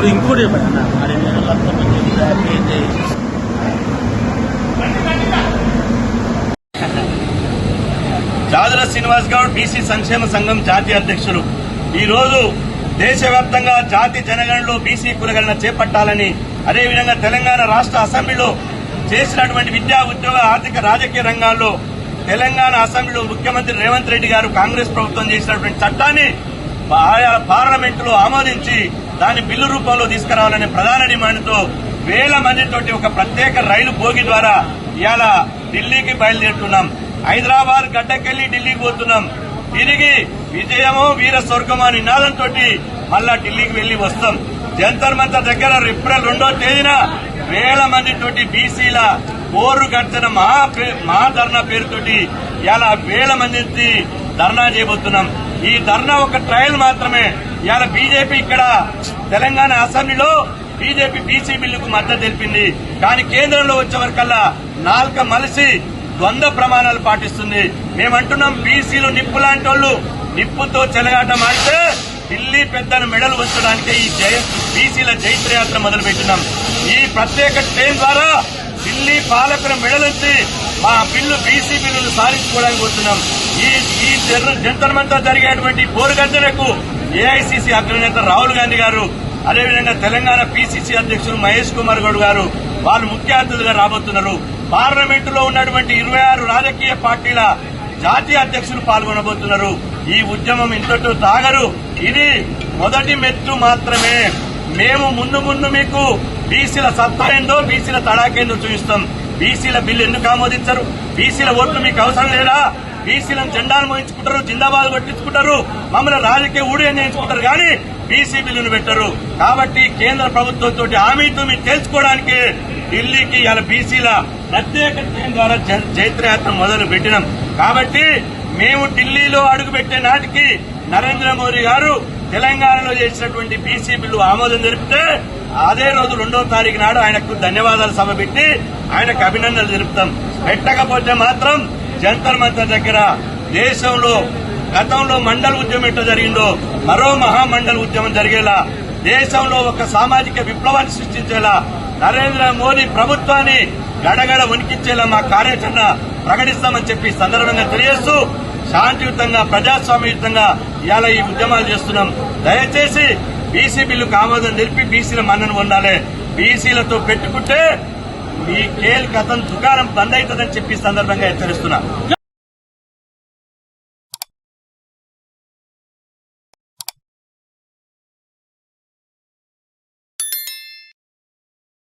ఇప్పుడు ఇంకోటి జాజుల శ్రీనివాస్ గౌడ్ బీసీ సంక్షేమ సంఘం జాతీయ అధ్యక్షులు ఈ రోజు దేశవ్యాప్తంగా జాతి జనగణనలో బీసీ కులగణన చేపట్టాలని అదేవిధంగా తెలంగాణ రాష్ట్ర అసెంబ్లీలో చేసినటువంటి విద్యా ఉద్యోగ ఆర్థిక రాజకీయ రంగాల్లో తెలంగాణ అసెంబ్లీలో ముఖ్యమంత్రి రేవంత్ రెడ్డి గారు కాంగ్రెస్ ప్రభుత్వం చేసినటువంటి చట్టాన్ని పార్లమెంటులో ఆమోదించి దాన్ని బిల్లు రూపంలో తీసుకురావాలనే ప్రధాన డిమాండ్తో వేల మందితోటి ఒక ప్రత్యేక రైలు బోగి ద్వారా ఇవాళ ఢిల్లీకి బయలుదేరుతున్నాం. హైదరాబాద్ గడ్డకెళ్లి ఢిల్లీకి పోతున్నాం. తిరిగి విజయమో వీర స్వర్గమో నినాదంతో మళ్ళా ఢిల్లీకి వెళ్లి వస్తాం. జంతర్ మంతర్ దగ్గర ఏప్రిల్ 2వ తేదీన వేల మందితోటి బీసీల ఓరు గర్జన మహా ధర్నా పేరుతోటి ఇవాళ వేల మంది ధర్నా చేయబోతున్నాం. ఈ ధర్నా ఒక ట్రయల్ మాత్రమే. ఇవాళ బీజేపీ ఇక్కడ తెలంగాణ అసెంబ్లీలో బీజేపీ బీసీ బిల్లుకు మద్దతు తెలిపింది. కానీ కేంద్రంలో వచ్చేవరకల్లా నాల్క మలిసి ద్వంద్వ ప్రమాణాలు పాటిస్తుంది. మేమంటున్నాం బీసీలు నిప్పు లాంటి వాళ్ళు నిప్పుతో చెలగాటం ఆడితే ఢిల్లీ పెద్దల మెడలు ఉంచడానికి ఈ బీసీల జైత్రయాత్ర మొదలుపెట్టినాం. ఈ ప్రత్యేక ట్రైన్ ద్వారా ఢిల్లీ పాలకుల మెడలుంచి మా బిల్లు బీసీ బిల్లులు సాధించుకోవడానికి వస్తున్నాం. ఈ జంతర్ మంతర్ జరిగేటువంటి పోరుగర్జనకు ఏఐసీసీ అగ్రనేత రాహుల్ గాంధీ గారు అదేవిధంగా తెలంగాణ పీసీసీ అధ్యక్షులు మహేష్ కుమార్ గౌడ్ గారు వాళ్ళు ముఖ్య అతిథులుగా రాబోతున్నారు. పార్లమెంటులో ఉన్నటువంటి 26 రాజకీయ పార్టీల జాతీయ అధ్యక్షులు పాల్గొనబోతున్నారు. ఈ ఉద్యమం ఇంతటితో తాగరు. ఇది మొదటి మెట్టు మాత్రమే. మేము ముందు మీకు బీసీల సత్తా ఏందో బీసీల తడాకేందో చూపిస్తాం. బీసీల బిల్లు ఎందుకు ఆమోదించరు? బీసీల ఓట్లు మీకు అవసరం లేదా? బీసీలను జెండాలు మోయించుకుంటారు, జిందాబాద్ కొట్టించుకుంటారు, మమ్మల్ని రాజకీయ ఊడియం చేయించుకుంటారు కానీ బీసీ బిల్లును పెట్టరు. కాబట్టి కేంద్ర ప్రభుత్వంతో హామీతో మీరు తెలుసుకోవడానికి ఢిల్లీకి ఇలా బీసీల ప్రత్యేక ట్రైన్ ద్వారా జైత్రయాత్ర మొదలు పెట్టినాం. కాబట్టి మేము ఢిల్లీలో అడుగుపెట్టే నాటికి నరేంద్ర మోదీ గారు తెలంగాణలో చేసినటువంటి బీసీ బిల్లు ఆమోదం జరిపితే అదే రోజు 2వ తారీఖు నాడు ఆయనకు ధన్యవాదాలు సభ పెట్టి ఆయనకు అభినందనలు తెలుపుతాం. పెట్టకపోతే మాత్రం జంతర్ మంతర్ దగ్గర దేశంలో గతంలో మండల్ ఉద్యమం ఎట్లా జరిగిందో మరో మహామండల్ ఉద్యమం జరిగేలా దేశంలో ఒక సామాజిక విప్లవాన్ని సృష్టించేలా నరేంద్ర మోదీ ప్రభుత్వాన్ని గడగడ వణికించేలా మా కార్యాచరణ ప్రకటిస్తామని చెప్పి సందర్భంగా తెలియజేస్తూ శాంతియుతంగా ప్రజాస్వామ్యయుతంగా ఇవాళ ఈ ఉద్యమాలు చేస్తున్నాం. దయచేసి బీసీ బిల్లుకు ఆమోదం తెలిపి బీసీల మన్నను పొందాలి. బీసీలతో పెట్టుకుంటే మీ కేల్ కథం దుకాణం బంద్ అవుతుందని చెప్పి సందర్భంగా హెచ్చరిస్తున్నా.